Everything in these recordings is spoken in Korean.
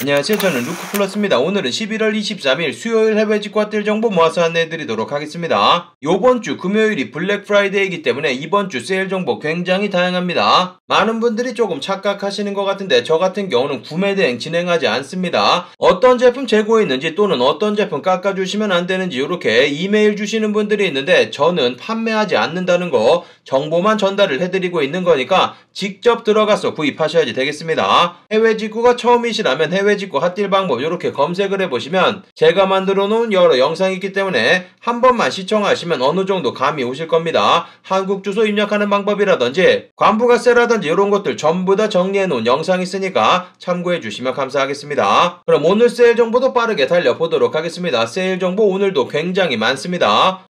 안녕하세요. 저는 루크플러스입니다. 오늘은 11월 23일 수요일 해외 직구가들 정보 모아서 안내해드리도록 하겠습니다. 요번 주 금요일이 블랙 프라이데이이기 때문에 이번 주 세일 정보 굉장히 다양합니다. 많은 분들이 조금 착각하시는 것 같은데 저 같은 경우는 구매 대행 진행하지 않습니다. 어떤 제품 재고에 있는지 또는 어떤 제품 깎아주시면 안 되는지 이렇게 이메일 주시는 분들이 있는데 저는 판매하지 않는다는 거 정보만 전달을 해드리고 있는 거니까 직접 들어가서 구입하셔야지 되겠습니다. 해외 직구가 처음이시라면 해외 직구 핫딜 방법 이렇게 검색을 해보시면 제가 만들어 놓은 여러 영상이 있기 때문에 한 번만 시청하시면 어느 정도 감이 오실 겁니다. 한국 주소 입력하는 방법이라든지 관부가세라든지 이런 것들 전부 다 정리해 놓은 영상이 있으니까 참고해 주시면 감사하겠습니다. 그럼 오늘 세일 정보도 빠르게 달려보도록 하겠습니다. 세일 정보 오늘도 굉장히 많습니다.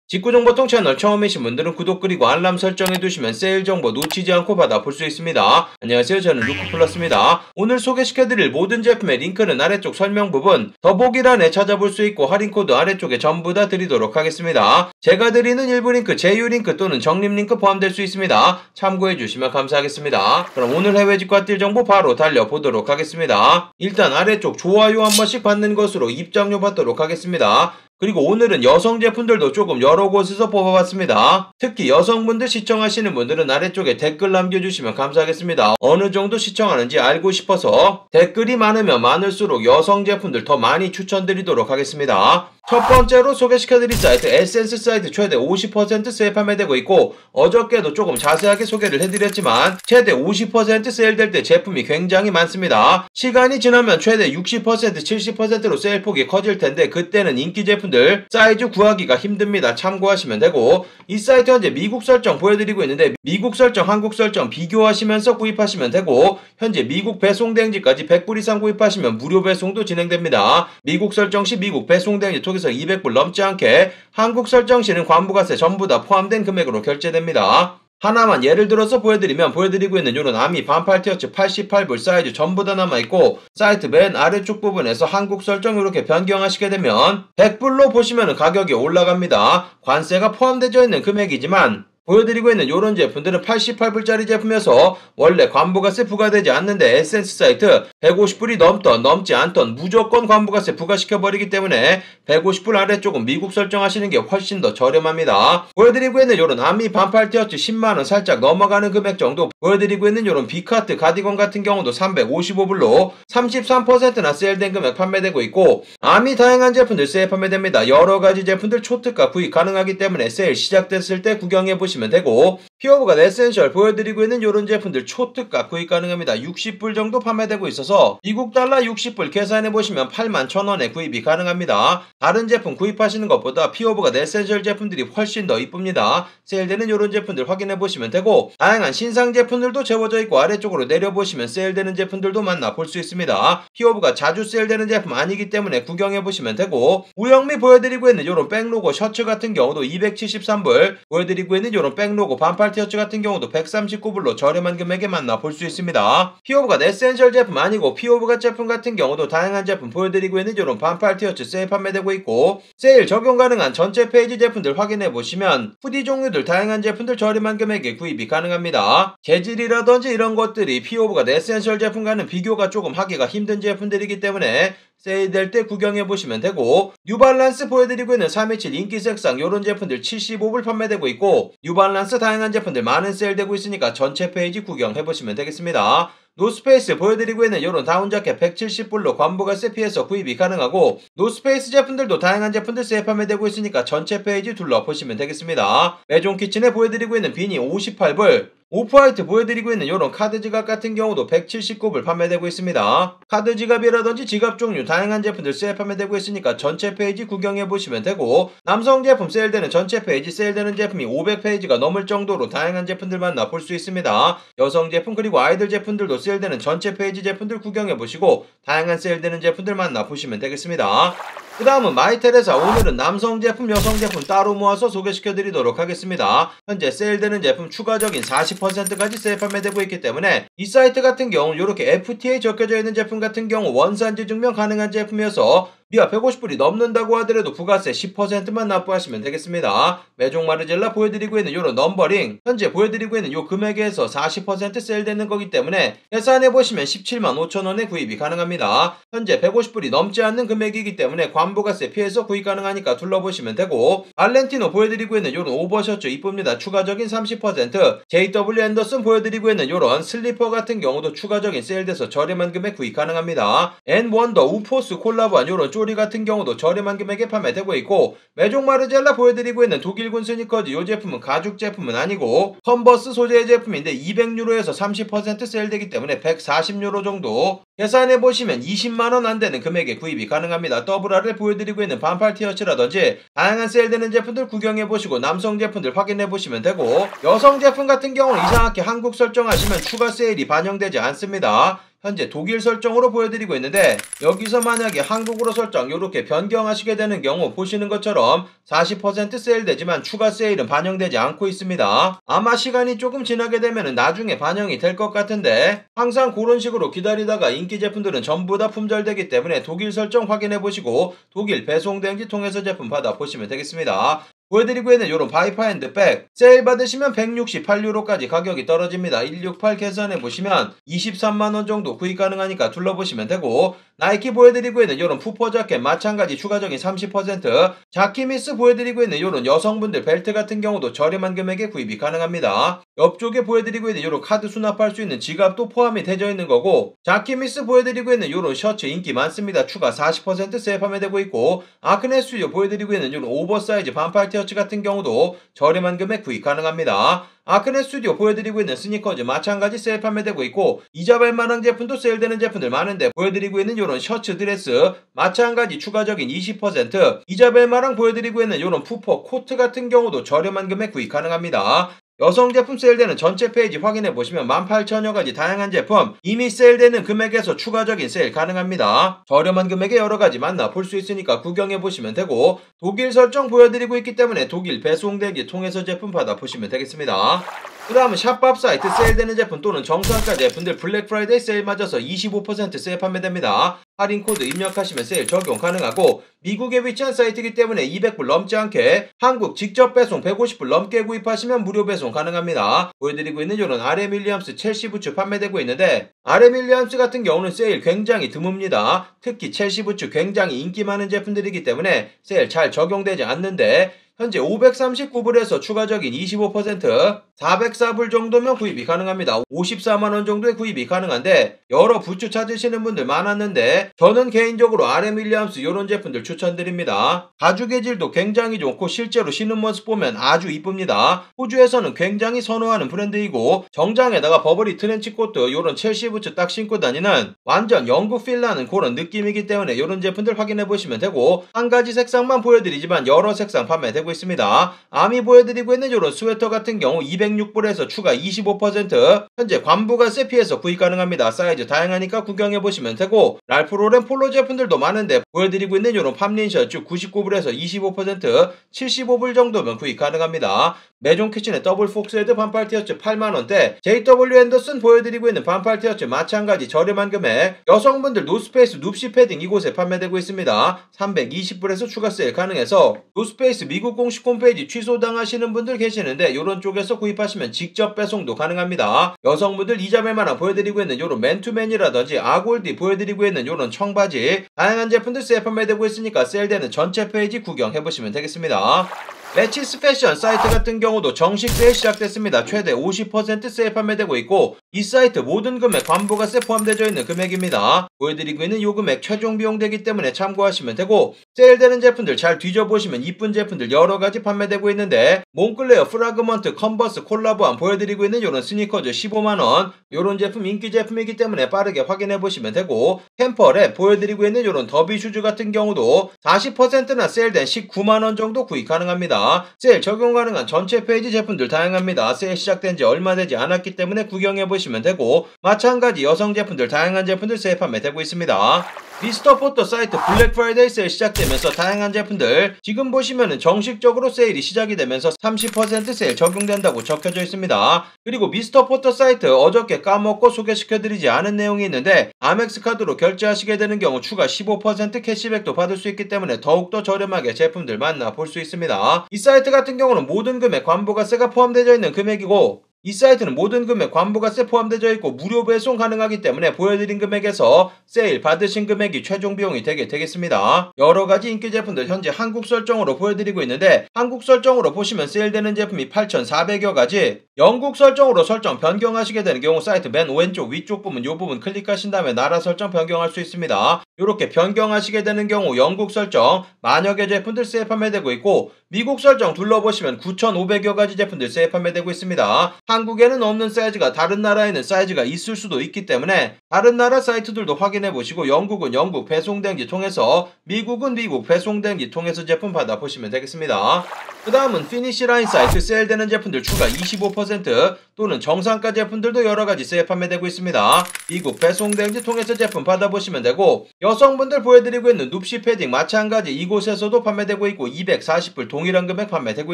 직구정보통 채널 처음이신 분들은 구독 그리고 알람 설정해두시면 세일 정보 놓치지 않고 받아볼 수 있습니다. 안녕하세요. 저는 루크플러스입니다. 오늘 소개시켜드릴 모든 제품의 링크는 아래쪽 설명 부분 더보기란에 찾아볼 수 있고 할인코드 아래쪽에 전부 다 드리도록 하겠습니다. 제가 드리는 일부 링크, 제휴 링크 또는 적립 링크 포함될 수 있습니다. 참고해주시면 감사하겠습니다. 그럼 오늘 해외 직구가딜 정보 바로 달려보도록 하겠습니다. 일단 아래쪽 좋아요 한 번씩 받는 것으로 입장료 받도록 하겠습니다. 그리고 오늘은 여성 제품들도 조금 여러 곳에서 뽑아봤습니다. 특히 여성분들 시청하시는 분들은 아래쪽에 댓글 남겨주시면 감사하겠습니다. 어느 정도 시청하는지 알고 싶어서 댓글이 많으면 많을수록 여성 제품들 더 많이 추천드리도록 하겠습니다. 첫 번째로 소개시켜드릴 사이트 에센스 사이트 최대 50% 세일 판매되고 있고 어저께도 조금 자세하게 소개를 해드렸지만 최대 50% 세일될 때 제품이 굉장히 많습니다. 시간이 지나면 최대 60% 70%로 세일폭이 커질 텐데 그때는 인기 제품들 사이즈 구하기가 힘듭니다. 참고하시면 되고 이 사이트 현재 미국 설정 보여드리고 있는데 미국 설정 한국 설정 비교하시면서 구입하시면 되고 현재 미국 배송 대행지까지 100불 이상 구입하시면 무료 배송도 진행됩니다. 미국 설정 시 미국 배송 대행지 통해서 200불 넘지 않게 한국 설정 시는 관부가세 전부 다 포함된 금액으로 결제됩니다. 하나만 예를 들어서 보여드리고 있는 이런 아미 반팔 티셔츠 88불 사이즈 전부 다 남아있고 사이트 맨 아래쪽 부분에서 한국 설정 이렇게 변경하시게 되면 100불로 보시면 가격이 올라갑니다. 관세가 포함되어 있는 금액이지만 보여드리고 있는 이런 제품들은 88불짜리 제품이어서 원래 관부가세 부과되지 않는데 에센스 사이트 150불이 넘던 넘지 않던 무조건 관부가세 부과시켜버리기 때문에 150불 아래쪽은 미국 설정하시는 게 훨씬 더 저렴합니다. 보여드리고 있는 이런 아미 반팔 티셔츠 10만원 살짝 넘어가는 금액 정도 보여드리고 있는 이런 비카트 가디건 같은 경우도 355불로 33%나 세일된 금액 판매되고 있고 아미 다양한 제품들 세일 판매됩니다. 여러가지 제품들 초특가 구입 가능하기 때문에 세일 시작됐을 때 구경해보시면 되고 피어브가 에센셜 보여드리고 있는 이런 제품들 초특가 구입 가능합니다. 60불 정도 판매되고 있어서 미국 달러 60불 계산해보시면 81,000원에 구입이 가능합니다. 다른 제품 구입하시는 것보다 피어브가 에센셜 제품들이 훨씬 더 이쁩니다. 세일되는 이런 제품들 확인해보시면 되고 다양한 신상 제품들도 채워져 있고 아래쪽으로 내려보시면 세일되는 제품들도 만나볼 수 있습니다. 피어브가 자주 세일되는 제품 아니기 때문에 구경해보시면 되고 우영미 보여드리고 있는 이런 백로고 셔츠 같은 경우도 273불 보여드리고 있는 이런 백로고 반팔 티셔츠 같은 경우도 139불로 저렴한 금액에 만나볼 수 있습니다. 피어브가 에센셜 제품 아니고 피어브가 제품 같은 경우도 다양한 제품 보여드리고 있는 이런 반팔 티셔츠 세일 판매되고 있고 세일 적용 가능한 전체 페이지 제품들 확인해보시면 후디 종류들 다양한 제품들 저렴한 금액에 구입이 가능합니다. 재질이라든지 이런 것들이 피어브가 에센셜 제품과는 비교가 조금 하기가 힘든 제품들이기 때문에 세일될 때 구경해보시면 되고 뉴발란스 보여드리고 있는 327 인기 색상 요런 제품들 75불 판매되고 있고 뉴발란스 다양한 제품들 많은 세일되고 있으니까 전체 페이지 구경해보시면 되겠습니다. 노스페이스 보여드리고 있는 이런 다운자켓 170불로 관부가세 피해서 구입이 가능하고 노스페이스 제품들도 다양한 제품들 세일 판매되고 있으니까 전체 페이지 둘러보시면 되겠습니다. 메종 키친에 보여드리고 있는 비니 58불 오프화이트 보여드리고 있는 이런 카드 지갑 같은 경우도 179불 판매되고 있습니다. 카드 지갑이라든지 지갑 종류 다양한 제품들 세일 판매되고 있으니까 전체 페이지 구경해보시면 되고 남성 제품 세일되는 전체 페이지 세일되는 제품이 500페이지가 넘을 정도로 다양한 제품들 만나볼 수 있습니다. 여성 제품 그리고 아이들 제품들도 세일되는 전체 페이지 제품들 구경해보시고 다양한 세일되는 제품들 만나보시면 되겠습니다. 그 다음은 마이테레사 오늘은 남성 제품 여성 제품 따로 모아서 소개시켜드리도록 하겠습니다. 현재 세일되는 제품 추가적인 40%까지 세일 판매되고 있기 때문에 이 사이트 같은 경우 이렇게 FTA 적혀져 있는 제품 같은 경우 원산지 증명 가능한 제품이어서 이하 150불이 넘는다고 하더라도 부가세 10%만 납부하시면 되겠습니다. 메종 마르젤라 보여드리고 있는 요런 넘버링, 현재 보여드리고 있는 요 금액에서 40% 세일되는 거기 때문에 계산해보시면 17만 5천원에 구입이 가능합니다. 현재 150불이 넘지 않는 금액이기 때문에 관부가세 피해서 구입 가능하니까 둘러보시면 되고, 발렌티노 보여드리고 있는 요런 오버셔츠 이쁩니다. 추가적인 30%, JW 앤더슨 보여드리고 있는 요런 슬리퍼 같은 경우도 추가적인 세일돼서 저렴한 금액 구입 가능합니다. 앤원더 우포스 콜라보한 요런 쪼리 같은 경우도 저렴한 금액에 판매되고 있고, 메종 마르젤라 보여드리고 있는 독일군 스니커즈 요 제품은 가죽 제품은 아니고 컨버스 소재의 제품인데 200유로에서 30% 세일되기 때문에 140유로 정도, 계산해보시면 20만원 안되는 금액에 구입이 가능합니다. WR을 보여드리고 있는 반팔 티셔츠라든지 다양한 세일되는 제품들 구경해보시고 남성 제품들 확인해보시면 되고, 여성 제품 같은 경우는 이상하게 한국 설정하시면 추가 세일이 반영되지 않습니다. 현재 독일 설정으로 보여드리고 있는데, 여기서 만약에 한국으로 설정 이렇게 변경하시게 되는 경우 보시는 것처럼 40% 세일되지만 추가 세일은 반영되지 않고 있습니다. 아마 시간이 조금 지나게 되면 나중에 반영이 될 것 같은데, 항상 그런 식으로 기다리다가 인기 제품들은 전부 다 품절되기 때문에 독일 설정 확인해보시고 독일 배송대행지 통해서 제품 받아보시면 되겠습니다. 보여드리고 있는 요런 바이파핸드백 세일 받으시면 168유로까지 가격이 떨어집니다. 168 계산해보시면 23만원 정도 구입 가능하니까 둘러보시면 되고, 나이키 보여드리고 있는 요런 푸퍼자켓 마찬가지 추가적인 30%, 자키미스 보여드리고 있는 요런 여성분들 벨트 같은 경우도 저렴한 금액에 구입이 가능합니다. 옆쪽에 보여드리고 있는 요런 카드 수납할 수 있는 지갑도 포함이 되어 있는 거고, 자키미스 보여드리고 있는 요런 셔츠 인기 많습니다. 추가 40% 세일 판매되고 있고, 아크네 스튜디오 보여드리고 있는 요런 오버사이즈 반팔 티셔츠 같은 경우도 저렴한 금액 구입 가능합니다. 아크네 스튜디오 보여드리고 있는 스니커즈 마찬가지 세일 판매되고 있고, 이자벨 마랑 제품도 세일되는 제품들 많은데 보여드리고 있는 요런 셔츠 드레스 마찬가지 추가적인 20%, 이자벨 마랑 보여드리고 있는 요런 푸퍼 코트 같은 경우도 저렴한 금액 구입 가능합니다. 여성 제품 세일되는 전체 페이지 확인해보시면 18,000여가지 다양한 제품 이미 세일되는 금액에서 추가적인 세일 가능합니다. 저렴한 금액에 여러가지 만나볼 수 있으니까 구경해보시면 되고, 독일 설정 보여드리고 있기 때문에 독일 배송대기 통해서 제품 받아보시면 되겠습니다. 그 다음은 샵밥 사이트 세일되는 제품 또는 정상가 제품들 블랙 프라이데이 세일 맞아서 25% 세일 판매됩니다. 할인 코드 입력하시면 세일 적용 가능하고, 미국에 위치한 사이트이기 때문에 200불 넘지 않게 한국 직접 배송 150불 넘게 구입하시면 무료 배송 가능합니다. 보여드리고 있는 요런 RM 윌리엄스 첼시 부츠 판매되고 있는데, RM 윌리엄스 같은 경우는 세일 굉장히 드뭅니다. 특히 첼시 부츠 굉장히 인기 많은 제품들이기 때문에 세일 잘 적용되지 않는데, 현재 539불에서 추가적인 25%, 404불 정도면 구입이 가능합니다. 54만원 정도의 구입이 가능한데, 여러 부츠 찾으시는 분들 많았는데 저는 개인적으로 RM 윌리엄스 이런 제품들 추천드립니다. 가죽의 질도 굉장히 좋고 실제로 신은 모습 보면 아주 이쁩니다. 호주에서는 굉장히 선호하는 브랜드이고, 정장에다가 버버리 트렌치코트 요런 첼시 부츠 딱 신고 다니는 완전 영국 필 나는 그런 느낌이기 때문에 이런 제품들 확인해보시면 되고, 한 가지 색상만 보여드리지만 여러 색상 판매되고 있습니다. 아미 보여드리고 있는 이런 스웨터 같은 경우 206불에서 추가 25%, 현재 관부가세 피해서 구입 가능합니다. 사이즈 다양하니까 구경해보시면 되고, 랄프 로렌 폴로 제품들도 많은데 보여드리고 있는 이런 팜린 셔츠 99불에서 25%, 75불 정도면 구입 가능합니다. 메종 키친의 더블 폭스헤드 반팔 티셔츠 8만원대, JW 앤더슨 보여드리고 있는 반팔 티셔츠 마찬가지 저렴한 금액, 여성분들 노스페이스 눕시 패딩 이곳에 판매되고 있습니다. 320불에서 추가 세일 가능해서 노스페이스 미국 공식 홈페이지 취소당하시는 분들 계시는데 이런 쪽에서 구입하시면 직접 배송도 가능합니다. 여성분들 이자벨마나 보여드리고 있는 이런 맨투맨이라든지 아골디 보여드리고 있는 이런 청바지 다양한 제품들 세일 판매되고 있으니까 세일되는 전체 페이지 구경해보시면 되겠습니다. 매치스 패션 사이트 같은 경우도 정식 세일 시작됐습니다. 최대 50% 세일 판매되고 있고, 이 사이트 모든 금액 관부가세 포함되어 있는 금액입니다. 보여드리고 있는 요 금액 최종 비용 되기 때문에 참고하시면 되고, 세일되는 제품들 잘 뒤져보시면 이쁜 제품들 여러가지 판매되고 있는데, 몽클레어 프라그먼트 컨버스 콜라보한 보여드리고 있는 요런 스니커즈 15만원, 요런 제품 인기 제품이기 때문에 빠르게 확인해보시면 되고, 캠퍼랩 보여드리고 있는 요런 더비 슈즈 같은 경우도 40%나 세일된 19만원 정도 구입 가능합니다. 세일 적용 가능한 전체 페이지 제품들 다양합니다. 세일 시작된 지 얼마 되지 않았기 때문에 구경해보시면 되고, 마찬가지 여성 제품들 다양한 제품들 세일 판매되고 있습니다. 미스터 포터 사이트 블랙 프라이데이 세일 시작되면서 다양한 제품들 지금 보시면은 정식적으로 세일이 시작이 되면서 30% 세일 적용된다고 적혀져 있습니다. 그리고 미스터 포터 사이트 어저께 까먹고 소개시켜드리지 않은 내용이 있는데 아멕스 카드로 결제하시게 되는 경우 추가 15% 캐시백도 받을 수 있기 때문에 더욱더 저렴하게 제품들 만나볼 수 있습니다. 이 사이트 같은 경우는 모든 금액 관부가세가 포함되어 있는 금액이고 이 사이트는 모든 금액 관부가세 포함되어 있고 무료 배송 가능하기 때문에 보여드린 금액에서 세일 받으신 금액이 최종 비용이 되겠습니다. 여러가지 인기 제품들 현재 한국 설정으로 보여드리고 있는데 한국 설정으로 보시면 세일되는 제품이 8,400여 가지, 영국 설정으로 설정 변경하시게 되는 경우 사이트 맨 왼쪽 위쪽 부분 이 부분 클릭하신 다음에 나라 설정 변경할 수 있습니다. 이렇게 변경하시게 되는 경우 영국 설정 만여 개 제품들 세일 판매되고 있고 미국 설정 둘러보시면 9,500여 가지 제품들 세일 판매되고 있습니다. 한국에는 없는 사이즈가 다른 나라에는 사이즈가 있을 수도 있기 때문에 다른 나라 사이트들도 확인해 보시고 영국은 영국 배송된지 통해서 미국은 미국 배송된지 통해서 제품 받아보시면 되겠습니다. 그 다음은 피니시라인 사이트 세일되는 제품들 추가 25% 또는 정상가 제품들도 여러가지 세일 판매되고 있습니다. 미국 배송된지 통해서 제품 받아보시면 되고 여성분들 보여드리고 있는 눕시 패딩 마찬가지 이곳에서도 판매되고 있고 240불 동일한 금액 판매되고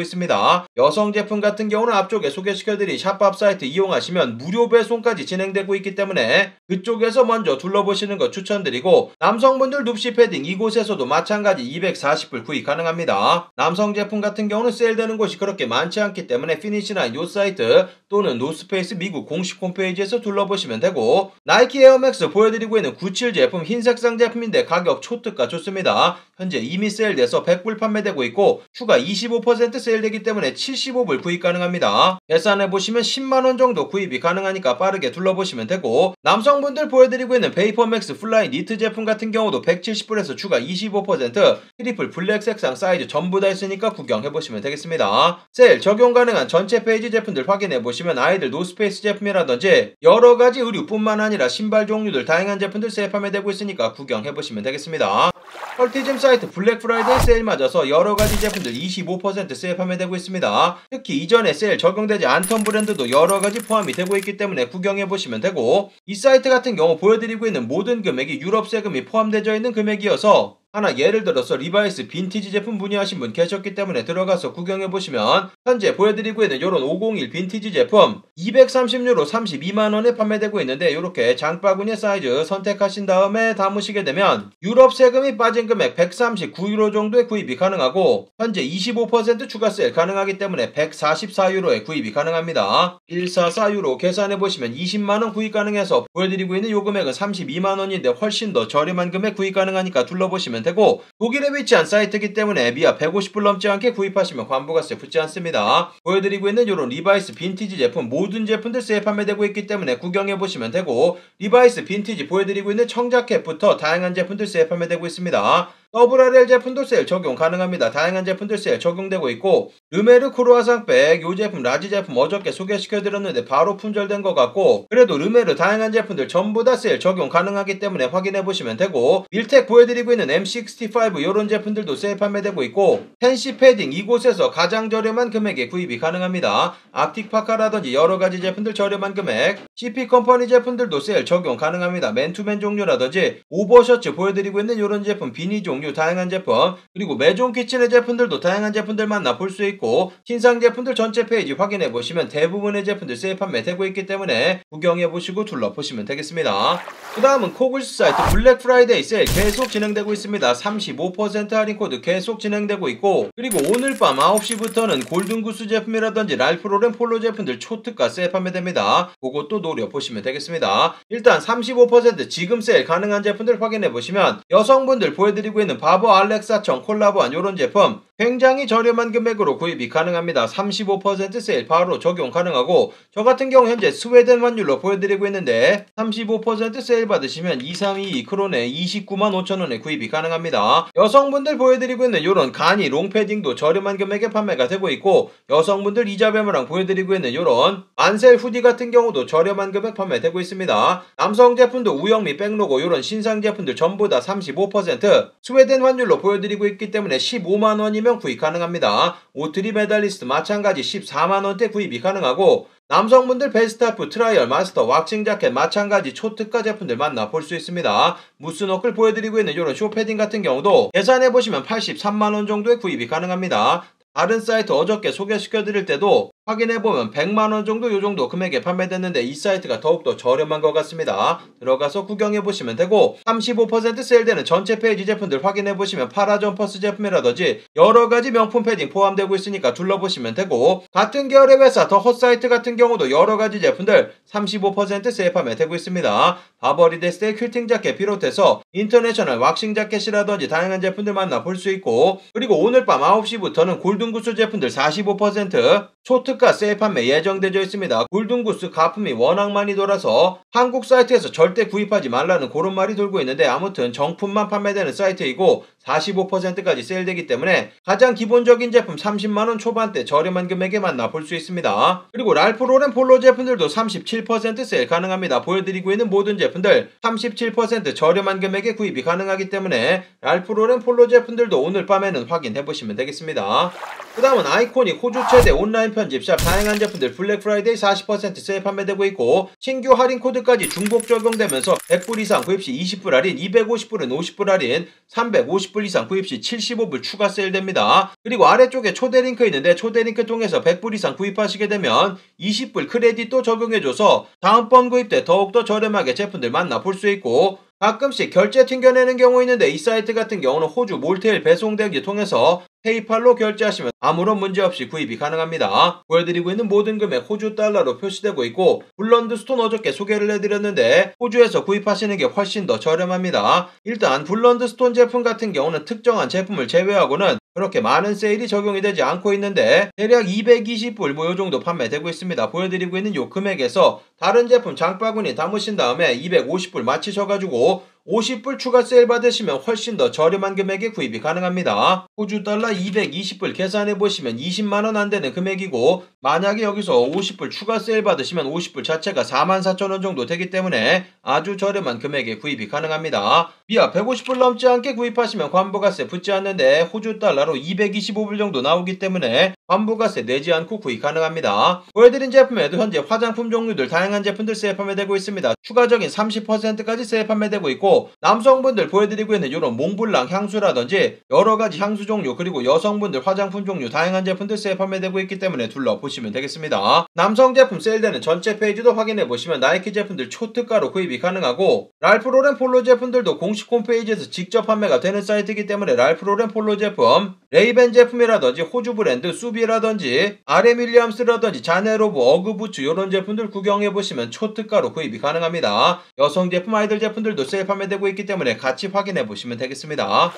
있습니다. 여성 제품 같은 경우는 앞쪽에 소개시켜드린 샵밥 사이트 이용하시면 무료 배송까지 진행되고 있기 때문에 그쪽에서 먼저 둘러보시는 거 추천드리고 남성분들 눕시 패딩 이곳에서도 마찬가지 240불 구입 가능합니다. 남성 제품 같은 경우는 세일되는 곳이 그렇게 많지 않기 때문에 피니시라인 요 사이트 또는 노스페이스 미국 공식 홈페이지에서 둘러보시면 되고 나이키 에어맥스 보여드리고 있는 97 제품 흰색상 제품인데 가격 초특가 좋습니다. 현재 이미 세일돼서 100불 판매되고 있고 추가 25% 세일되기 때문에 75불 구입 가능합니다. 계산해보시면 10만원 정도 구입이 가능하니까 빠르게 둘러보시면 되고 남성분들 보여드리고 있는 베이퍼맥스 플라이 니트 제품 같은 경우도 170불에서 추가 25% 트리플 블랙 색상 사이즈 전부 다 있으니까 구경해보시면 되겠습니다. 세일 적용 가능한 전체 페이지 제품들 확인해보시면 아이들 노스페이스 제품이라든지 여러가지 의류뿐만 아니라 신발 종류들 다양한 제품들 세일 판매되고 있으니까 구경해보시면 되겠습니다. 헐티즘 사이트 블랙 프라이데이 세일 맞아서 여러가지 제품들 25% 세일 판매되고 있습니다. 특히 이전에 세일 적용되지 않던 브랜드도 여러가지 포함이 되고 있기 때문에 구경해보시면 되고 이 사이트 같은 경우 보여드리고 있는 모든 금액이 유럽 세금이 포함되어 있는 금액이어서 하나 예를 들어서 리바이스 빈티지 제품 문의하신 분 계셨기 때문에 들어가서 구경해보시면 현재 보여드리고 있는 요런 501 빈티지 제품 230유로 32만원에 판매되고 있는데 요렇게 장바구니 사이즈 선택하신 다음에 담으시게 되면 유럽 세금이 빠진 금액 139유로 정도의 구입이 가능하고 현재 25% 추가 세일 가능하기 때문에 144유로에 구입이 가능합니다. 144유로 계산해보시면 20만원 구입 가능해서 보여드리고 있는 요 금액은 32만원인데 훨씬 더 저렴한 금액 구입 가능하니까 둘러보시면 되고 독일에 위치한 사이트이기 때문에 미아 150불 넘지 않게 구입하시면 관부가세 붙지 않습니다. 보여드리고 있는 이런 리바이스 빈티지 제품 모든 제품들 세일 판매되고 있기 때문에 구경해보시면 되고 리바이스 빈티지 보여드리고 있는 청자켓부터 다양한 제품들 세일 판매되고 있습니다. WRL 제품도 세일 적용 가능합니다. 다양한 제품들 세일 적용되고 있고 르메르 크루아상백 요 제품 라지 제품 어저께 소개시켜드렸는데 바로 품절된 것 같고 그래도 르메르 다양한 제품들 전부 다 세일 적용 가능하기 때문에 확인해보시면 되고 밀텍 보여드리고 있는 M65 요런 제품들도 세일 판매되고 있고 텐시 패딩 이곳에서 가장 저렴한 금액에 구입이 가능합니다. 아틱파카라든지 여러가지 제품들 저렴한 금액 CP 컴퍼니 제품들도 세일 적용 가능합니다. 맨투맨 종류라든지 오버셔츠 보여드리고 있는 요런 제품 비니 종류 다양한 제품 그리고 메종 키친의 제품들도 다양한 제품들 만나 볼 수 있고 신상 제품들 전체 페이지 확인해 보시면 대부분의 제품들 세일 판매되고 있기 때문에 구경해 보시고 둘러보시면 되겠습니다. 그 다음은 코글스 사이트 블랙 프라이데이 세일 계속 진행되고 있습니다. 35% 할인 코드 계속 진행되고 있고 그리고 오늘 밤 9시부터는 골든구스 제품이라든지 랄프로렌 폴로 제품들 초특가 세일 판매됩니다. 그것도 노려보시면 되겠습니다. 일단 35% 지금 세일 가능한 제품들 확인해 보시면 여성분들 보여드리고 있는 바버 알렉사청 콜라보한 요런 제품 굉장히 저렴한 금액으로 구입이 가능합니다. 35% 세일 바로 적용 가능하고 저 같은 경우 현재 스웨덴 환율로 보여드리고 있는데 35% 세일 받으시면 2322 크론에 29만 5천원에 구입이 가능합니다. 여성분들 보여드리고 있는 요런 가니 롱패딩도 저렴한 금액에 판매가 되고 있고 여성분들 이자베모랑 보여드리고 있는 요런 만셀 후디 같은 경우도 저렴한 금액 판매되고 있습니다. 남성 제품도 우영미 백로고 요런 신상 제품들 전부 다 35% 스웨덴 환율로 보여드리고 있기 때문에 15만원이면 구입하시려면 구입 가능합니다. 오트리 메달리스트 마찬가지 14만원대 구입이 가능하고 남성분들 베스트하프, 트라이얼, 마스터, 왁싱 자켓 마찬가지 초특가 제품들 만나볼 수 있습니다. 무스너클 보여드리고 있는 이런 쇼패딩 같은 경우도 계산해보시면 83만원 정도의 구입이 가능합니다. 다른 사이트 어저께 소개시켜드릴 때도 확인해보면 100만원 정도 요정도 금액에 판매됐는데 이 사이트가 더욱더 저렴한 것 같습니다. 들어가서 구경해보시면 되고 35% 세일되는 전체 페이지 제품들 확인해보시면 파라점퍼스 제품이라든지 여러가지 명품 패딩 포함되고 있으니까 둘러보시면 되고 같은 계열의 회사 더 헛사이트 같은 경우도 여러가지 제품들 35% 세일 판매되고 있습니다. 바버리데스의 퀼팅 자켓 비롯해서 인터내셔널 왁싱 자켓이라든지 다양한 제품들 만나볼 수 있고 그리고 오늘 밤 9시부터는 골든구스 제품들 45% 초특가 세일 판매 예정되어 있습니다. 골든구스 가품이 워낙 많이 돌아서 한국 사이트에서 절대 구입하지 말라는 그런 말이 돌고 있는데 아무튼 정품만 판매되는 사이트이고 45%까지 세일되기 때문에 가장 기본적인 제품 30만원 초반대 저렴한 금액에 만나볼 수 있습니다. 그리고 랄프 로렌 폴로 제품들도 37% 세일 가능합니다. 보여드리고 있는 모든 제품들 37% 저렴한 금액에 구입이 가능하기 때문에 랄프 로렌 폴로 제품들도 오늘 밤에는 확인해보시면 되겠습니다. 그 다음은 아이코닉 호주 최대 온라인 편집샵 다양한 제품들 블랙 프라이데이 40% 세일 판매되고 있고 신규 할인 코드까지 중복 적용되면서 100불 이상 구입시 20불 할인, 250불은 50불 할인, 350불 이상 구입시 75불 추가 세일됩니다. 그리고 아래쪽에 초대 링크 있는데 초대 링크 통해서 100불 이상 구입하시게 되면 20불 크레딧도 적용해줘서 다음번 구입 때 더욱더 저렴하게 제품들 만나볼 수 있고 가끔씩 결제 튕겨내는 경우 있는데 이 사이트 같은 경우는 호주 몰테일 배송대행지 통해서 페이팔로 결제하시면 아무런 문제없이 구입이 가능합니다. 보여드리고 있는 모든 금액 호주 달러로 표시되고 있고 블런드스톤 어저께 소개를 해드렸는데 호주에서 구입하시는 게 훨씬 더 저렴합니다. 일단 블런드스톤 제품 같은 경우는 특정한 제품을 제외하고는 그렇게 많은 세일이 적용이 되지 않고 있는데 대략 220불 뭐 요정도 판매되고 있습니다. 보여드리고 있는 요 금액에서 다른 제품 장바구니 담으신 다음에 250불 맞추셔가지고 50불 추가 세일 받으시면 훨씬 더 저렴한 금액에 구입이 가능합니다. 호주 달러 220불 계산해보시면 20만원 안되는 금액이고 만약에 여기서 50불 추가 세일 받으시면 50불 자체가 44,000원 정도 되기 때문에 아주 저렴한 금액에 구입이 가능합니다. 미아 150불 넘지 않게 구입하시면 관부가세 붙지 않는데 호주 달러로 225불 정도 나오기 때문에 관부가세 내지 않고 구입 가능합니다. 보여드린 제품에도 현재 화장품 종류들 다양한 제품들 세일 판매되고 있습니다. 추가적인 30%까지 세일 판매되고 있고 남성분들 보여드리고 있는 이런 몽블랑 향수라든지 여러가지 향수 종류 그리고 여성분들 화장품 종류 다양한 제품들 세일 판매되고 있기 때문에 둘러보시면 되겠습니다. 남성 제품 세일되는 전체 페이지도 확인해보시면 나이키 제품들 초특가로 구입이 가능하고 랄프 로렌 폴로 제품들도 공식 홈페이지에서 직접 판매가 되는 사이트이기 때문에 랄프 로렌 폴로 제품, 레이벤 제품이라든지 호주 브랜드 수비라든지 RM 윌리엄스라든지 자네로브, 어그부츠 이런 제품들 구경해보시면 초특가로 구입이 가능합니다. 여성 제품, 아이들 제품들도 세일 판매되고 있기 때문에 같이 확인해보시면 되겠습니다.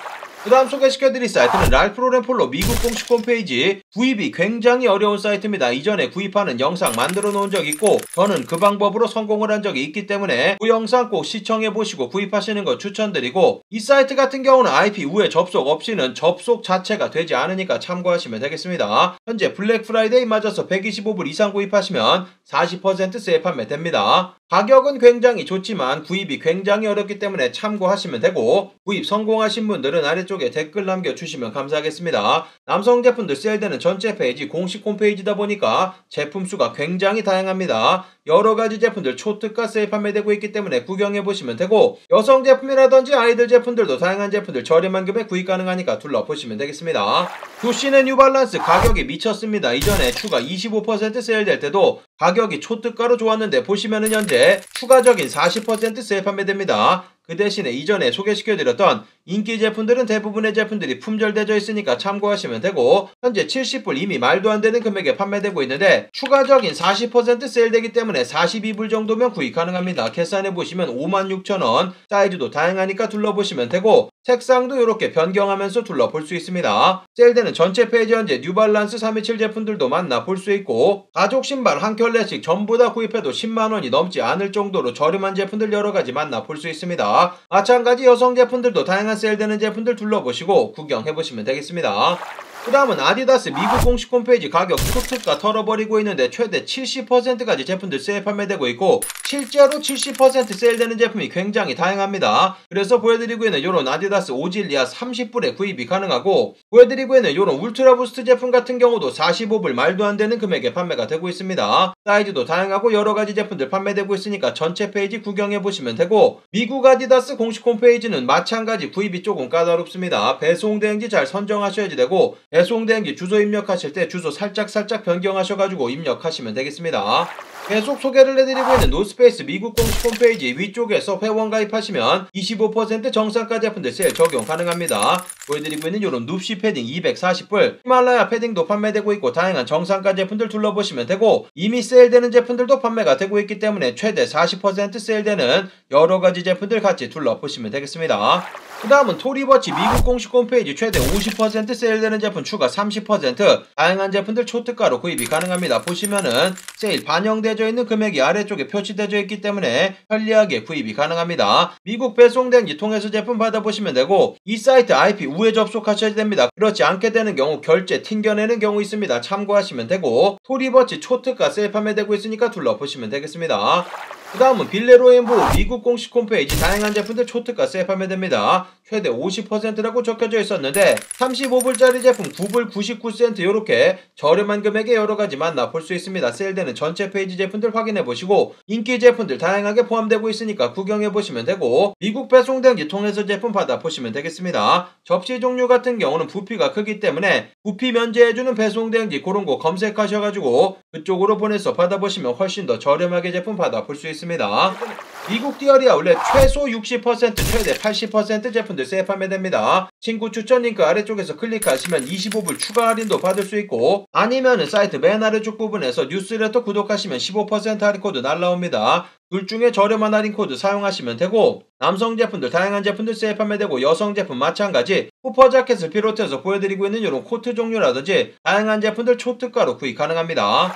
그 다음 소개시켜드릴 사이트는 랄프 로렌 폴로 미국 공식 홈페이지. 구입이 굉장히 어려운 사이트입니다. 이전에 구입하는 영상 만들어 놓은 적 있고 저는 그 방법으로 성공을 한 적이 있기 때문에 그 영상 꼭 시청해보시고 구입하시는 거 추천드리고 이 사이트 같은 경우는 IP 우회 접속 없이는 접속 자체가 되지 않으니까 참고하시면 되겠습니다. 현재 블랙 프라이데이 맞아서 125불 이상 구입하시면 40% 세일 판매됩니다. 가격은 굉장히 좋지만 구입이 굉장히 어렵기 때문에 참고하시면 되고 구입 성공하신 분들은 아래쪽에 댓글 남겨주시면 감사하겠습니다. 남성 제품들 세일되는 전체 페이지 공식 홈페이지다 보니까 제품 수가 굉장히 다양합니다. 여러가지 제품들 초특가 세일 판매되고 있기 때문에 구경해보시면 되고 여성 제품이라든지 아이들 제품들도 다양한 제품들 저렴한 금액 구입 가능하니까 둘러보시면 되겠습니다. 구시는 뉴발란스 가격이 미쳤습니다. 이전에 추가 25% 세일될 때도 가격이 초특가로 좋았는데 보시면은 현재 추가적인 40% 세일 판매됩니다. 그 대신에 이전에 소개시켜드렸던 인기 제품들은 대부분의 제품들이 품절되어 있으니까 참고하시면 되고 현재 70불 이미 말도 안 되는 금액에 판매되고 있는데 추가적인 40% 세일되기 때문에 42불 정도면 구입 가능합니다. 계산해보시면 56,000원 사이즈도 다양하니까 둘러보시면 되고 색상도 이렇게 변경하면서 둘러볼 수 있습니다. 세일되는 전체 페이지 현재 뉴발란스 327 제품들도 만나볼 수 있고 가족 신발 한 켤레씩 전부 다 구입해도 10만원이 넘지 않을 정도로 저렴한 제품들 여러가지 만나볼 수 있습니다. 마찬가지 여성 제품들도 다양한 세일되는 제품들 둘러보시고 구경해보시면 되겠습니다. 그 다음은 아디다스 미국 공식 홈페이지 가격 초특가 털어버리고 있는데 최대 70%까지 제품들 세일 판매되고 있고 실제로 70% 세일되는 제품이 굉장히 다양합니다. 그래서 보여드리고 있는 요런 아디다스 오질리아 30불에 구입이 가능하고 보여드리고 있는 요런 울트라 부스트 제품 같은 경우도 45불 말도 안 되는 금액에 판매가 되고 있습니다. 사이즈도 다양하고 여러가지 제품들 판매되고 있으니까 전체 페이지 구경해보시면 되고 미국 아디다스 공식 홈페이지는 마찬가지 구입이 조금 까다롭습니다. 배송 대행지 잘 선정하셔야지 되고 배송 대행지 주소 입력하실 때 주소 살짝 변경하셔가지고 입력하시면 되겠습니다. 계속 소개를 해드리고 있는 노스페이스 미국 공식 홈페이지 위쪽에서 회원 가입하시면 25% 정상가 제품들 세일 적용 가능합니다. 보여드리고 있는 요런 눕시 패딩 240불, 히말라야 패딩도 판매되고 있고 다양한 정상가 제품들 둘러보시면 되고 이미 세일되는 제품들도 판매가 되고 있기 때문에 최대 40% 세일되는 여러가지 제품들 같이 둘러보시면 되겠습니다. 그 다음은 토리버치 미국 공식 홈페이지 최대 50% 세일되는 제품 추가 30% 다양한 제품들 초특가로 구입이 가능합니다. 보시면은 세일 반영되어 있는 금액이 아래쪽에 표시되어 있기 때문에 편리하게 구입이 가능합니다. 미국 배송 대행지 통해서 제품 받아보시면 되고 이 사이트 IP 우회 접속하셔야 됩니다. 그렇지 않게 되는 경우 결제 튕겨내는 경우 있습니다. 참고하시면 되고 토리버치 초특가 세일 판매되고 있으니까 둘러보시면 되겠습니다. 그 다음은 빌레로앤보 미국 공식 홈페이지 다양한 제품들 초특가 세일 판매됩니다. 최대 50%라고 적혀져 있었는데 35불짜리 제품 9불 99센트 이렇게 저렴한 금액에 여러가지 만나볼 수 있습니다. 세일되는 전체 페이지 제품들 확인해보시고 인기 제품들 다양하게 포함되고 있으니까 구경해보시면 되고 미국 배송 대행지 통해서 제품 받아보시면 되겠습니다. 접시 종류 같은 경우는 부피가 크기 때문에 부피 면제해주는 배송 대행지 그런 거 검색하셔가지고 그쪽으로 보내서 받아보시면 훨씬 더 저렴하게 제품 받아볼 수 있습니다. 미국 디어리 아울렛 최소 60% 최대 80% 제품들 세일 판매됩니다. 친구 추천 링크 아래쪽에서 클릭하시면 25불 추가 할인도 받을 수 있고 아니면은 사이트 맨 아래쪽 부분에서 뉴스레터 구독하시면 15% 할인 코드 날라옵니다. 둘 중에 저렴한 할인 코드 사용하시면 되고 남성 제품들 다양한 제품들 세일 판매되고 여성 제품 마찬가지 후퍼 자켓을 비롯해서 보여드리고 있는 이런 코트 종류라든지 다양한 제품들 초특가로 구입 가능합니다.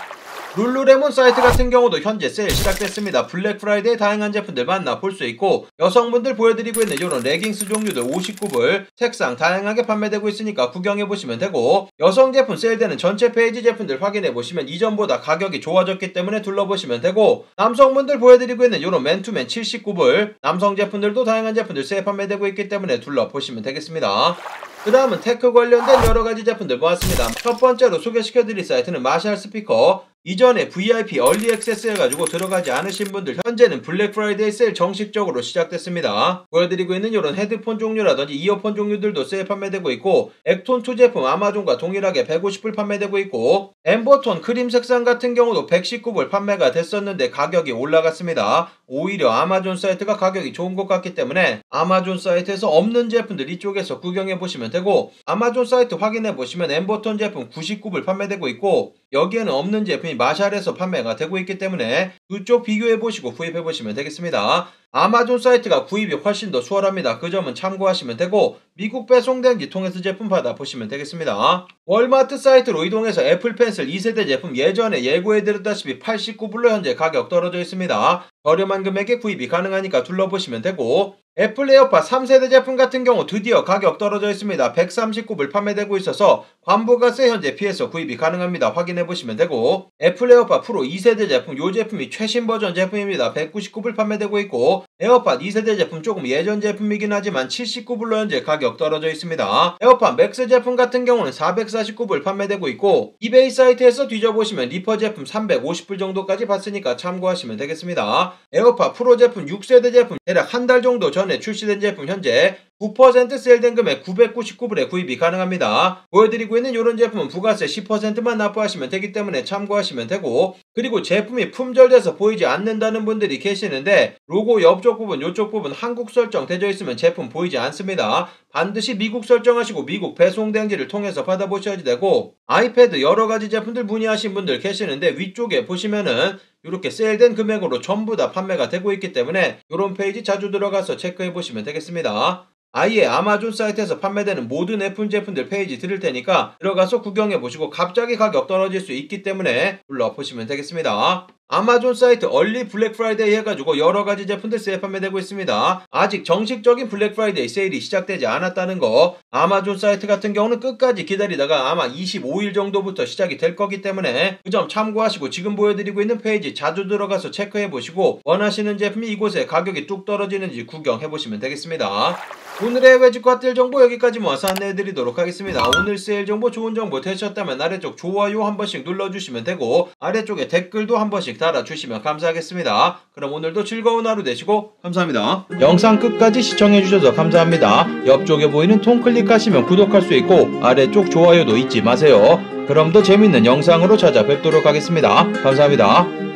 룰루레몬 사이트 같은 경우도 현재 세일 시작됐습니다. 블랙 프라이데이 다양한 제품들 만나볼 수 있고 여성분들 보여드리고 있는 이런 레깅스 종류들 59불 색상 다양하게 판매되고 있으니까 구경해보시면 되고 여성 제품 세일되는 전체 페이지 제품들 확인해보시면 이전보다 가격이 좋아졌기 때문에 둘러보시면 되고 남성분들 보여드리고 있는 이런 맨투맨 79불 남성 제품들도 다양한 제품들 세일 판매되고 있기 때문에 둘러보시면 되겠습니다. 그 다음은 테크 관련된 여러가지 제품들 모았습니다. 첫 번째로 소개시켜드릴 사이트는 마샬 스피커. 이전에 VIP 얼리 액세스 해가지고 들어가지 않으신 분들 현재는 블랙 프라이데이 세일 정식적으로 시작됐습니다. 보여드리고 있는 이런 헤드폰 종류라든지 이어폰 종류들도 세일 판매되고 있고 액톤2 제품 아마존과 동일하게 150불 판매되고 있고 엠버톤 크림 색상 같은 경우도 119불 판매가 됐었는데 가격이 올라갔습니다. 오히려 아마존 사이트가 가격이 좋은 것 같기 때문에 아마존 사이트에서 없는 제품들 이쪽에서 구경해보시면 되고 아마존 사이트 확인해보시면 엠버톤 제품 99불 판매되고 있고 여기에는 없는 제품이 마샬에서 판매가 되고 있기 때문에 그쪽 비교해보시고 구입해보시면 되겠습니다. 아마존 사이트가 구입이 훨씬 더 수월합니다. 그 점은 참고하시면 되고 미국 배송 대행지 통해서 제품 받아보시면 되겠습니다. 월마트 사이트로 이동해서 애플 펜슬 2세대 제품 예전에 예고해드렸다시피 89불로 현재 가격 떨어져 있습니다. 저렴한 금액에 구입이 가능하니까 둘러보시면 되고 애플 에어팟 3세대 제품 같은 경우 드디어 가격 떨어져 있습니다. 139불 판매되고 있어서 관부가세 현재 피해서 구입이 가능합니다. 확인해보시면 되고 애플 에어팟 프로 2세대 제품 이 제품이 최신 버전 제품입니다. 199불 판매되고 있고 에어팟 2세대 제품 조금 예전 제품이긴 하지만 79불로 현재 가격 떨어져 있습니다. 에어팟 맥스 제품 같은 경우는 449불 판매되고 있고 이베이 사이트에서 뒤져보시면 리퍼 제품 350불 정도까지 봤으니까 참고하시면 되겠습니다. 에어팟 프로 제품 6세대 제품 대략 한 달 정도 전에 출시된 제품 현재 9% 세일된 금액 999불에 구입이 가능합니다. 보여드리고 있는 이런 제품은 부가세 10%만 납부하시면 되기 때문에 참고하시면 되고 그리고 제품이 품절돼서 보이지 않는다는 분들이 계시는데 로고 옆쪽 부분 이쪽 부분 한국 설정 되어 있으면 제품 보이지 않습니다. 반드시 미국 설정하시고 미국 배송 대행지를 통해서 받아보셔야 되고 아이패드 여러가지 제품들 문의하신 분들 계시는데 위쪽에 보시면은 이렇게 세일된 금액으로 전부 다 판매가 되고 있기 때문에 이런 페이지 자주 들어가서 체크해 보시면 되겠습니다. 아예 아마존 사이트에서 판매되는 모든 애플 제품들 페이지 드릴 테니까 들어가서 구경해 보시고 갑자기 가격 떨어질 수 있기 때문에 눌러보시면 되겠습니다. 아마존 사이트 얼리 블랙 프라이데이 해가지고 여러가지 제품들 세일 판매되고 있습니다. 아직 정식적인 블랙 프라이데이 세일이 시작되지 않았다는 거, 아마존 사이트 같은 경우는 끝까지 기다리다가 아마 25일 정도부터 시작이 될 거기 때문에 그 점 참고하시고 지금 보여드리고 있는 페이지 자주 들어가서 체크해보시고 원하시는 제품이 이곳에 가격이 뚝 떨어지는지 구경해보시면 되겠습니다. 오늘의 해외 직구핫딜 정보 여기까지 모아서 안내해드리도록 하겠습니다. 오늘 세일 정보 좋은 정보 되셨다면 아래쪽 좋아요 한 번씩 눌러주시면 되고 아래쪽에 댓글도 한 번씩 달아주시면 감사하겠습니다. 그럼 오늘도 즐거운 하루 되시고 감사합니다. 영상 끝까지 시청해주셔서 감사합니다. 옆쪽에 보이는 통 클릭하시면 구독할 수 있고 아래쪽 좋아요도 잊지 마세요. 그럼 더 재밌는 영상으로 찾아뵙도록 하겠습니다. 감사합니다.